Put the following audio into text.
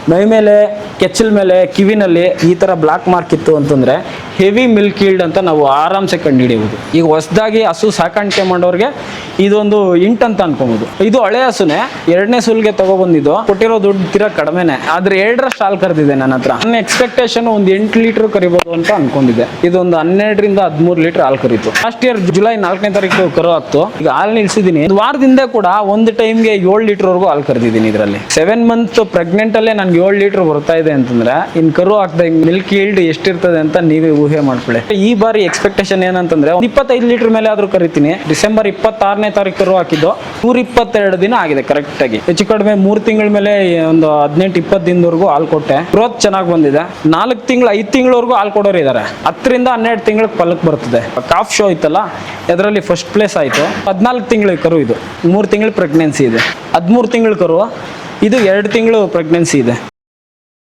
ಮೈ ಮೇಲೆ, ಕೆಚ್ಚಲ್ ಮೇಲೆ, ಕಿವಿನಲ್ಲಿ ಈ ತರ ಬ್ಲಾಕ್ ಮಾರ್ಕ್ ಇತ್ತು ಅಂತಂದ್ರೆ ಹೆವಿ ಮಿಲ್ಕ್ ಈಲ್ಡ್ ಅಂತ ನಾವು ಆರಾಮ್ಸೆ ಕಂಡುಹಿಡಿಯಬಹುದು. ಈಗ ಹೊಸದಾಗಿ ಹಸು ಸಾಕಾಣಿಕೆ ಮಾಡೋರಿಗೆ ಇದೊಂದು ಇಂಟ್ ಅಂತ ಅನ್ಕೋಬಹುದು. ಇದು ಹಳೆ ಹಸುನೆ, 2ನೇ ಸುಲ್ಗೆ ತಗೊಬಂದಿದ್ದು. ಕೊಟ್ಟಿರೋ ದುಡ್ಡು ತೀರಾ ಕಡಿಮೆನೆ, ಆದ್ರೆ 2ರಷ್ಟು ಹಾಲು ಕರೆದಿದೆ ನನ್ನ ಹತ್ರ. ನನ್ನ ಎಕ್ಸ್ಪೆಕ್ಟೇಷನ್ ಒಂದು 8 ಲೀಟರ್ ಕರಿಬಹುದು ಅಂತ ಅನ್ಕೊಂಡಿದ್ದೆ. ಇದೊಂದು 12ರಿಂದ 13 ಲೀಟರ್ ಹಾಲು ಕರೀತು. ಲಾಸ್ಟ್ ಇಯರ್ ಜುಲೈ 4ನೇ ತಾರೀಕು ಕರು ಹಾಕ್ತು. ಈಗ ಹಾಲು ನಿಲ್ಸಿದೀನಿ. ಒಂದು ವಾರದಿಂದ ಕೂಡ ಒಂದು ಟೈಮ್ಗೆ 7 ಲೀಟರ್ ವರೆಗೂ ಹಾಲು ಕರೆದಿದ್ದೀನಿ. ಇದರಲ್ಲಿ 7 ಮಂತ್ ಪ್ರೆಗ್ನೆಂಟ್ ಅಲ್ಲೇ ನನ್ಗೆ 7 ಲೀಟರ್ ಬರ್ತಾ ಇದೆ ಅಂತಂದ್ರೆ ಇನ್ ಕರು ಹಾಕ್ದ ಮಿಲ್ಕ್ ಈಲ್ಡ್ ಎಷ್ಟಿರ್ತದೆ ಅಂತ ನೀವೇ ಊಹೆ ಮಾಡ್ಕೊಳ್ಳಿ. ಈ ಬಾರಿ ಎಕ್ಸ್ಪೆಕ್ಟೇಷನ್ ಏನಂತಂದ್ರೆ 25 ಲೀಟರ್ ಮೇಲೆ ಆದ್ರೂ ಕರಿತೀನಿ. ಡಿಸೆಂಬರ್ 26ನೇ ತಾರೀಕು ಕರು ಹಾಕಿದ್ದು 122 ದಿನ ಆಗಿದೆ ಕರೆಕ್ಟ್ ಆಗಿ. ಹೆಚ್ಚು ಕಡಿಮೆ 3 ತಿಂಗಳ ಮೇಲೆ ಒಂದು 18-20 ದಿನದವರೆಗೂ ಹಾಲು ಕೊಟ್ಟೆ. ಗ್ರೋತ್ ಚೆನ್ನಾಗಿ ಬಂದಿದೆ. 4 ತಿಂಗಳು 5 ತಿಂಗಳವರೆಗೂ ಹಾಲು ಕೊಡೋರು ಇದಾರೆ. 10ರಿಂದ 12 ತಿಂಗಳಿಗೆ ಪಲ್ಕ್ ಬರ್ತದೆ. ಕಾಫ್ ಶೋ ಇತ್ತಲ್ಲ, ಅದರಲ್ಲಿ ಫಸ್ಟ್ ಪ್ಲೇಸ್ ಆಯ್ತು. 14 ತಿಂಗಳ ಕರು ಇದು. 3 ತಿಂಗಳು ಪ್ರೆಗ್ನೆನ್ಸಿ ಇದೆ. 13 ತಿಂಗಳ ಕರು ಇದು. 2 ತಿಂಗಳು ಪ್ರೆಗ್ನೆನ್ಸಿ ಇದೆ.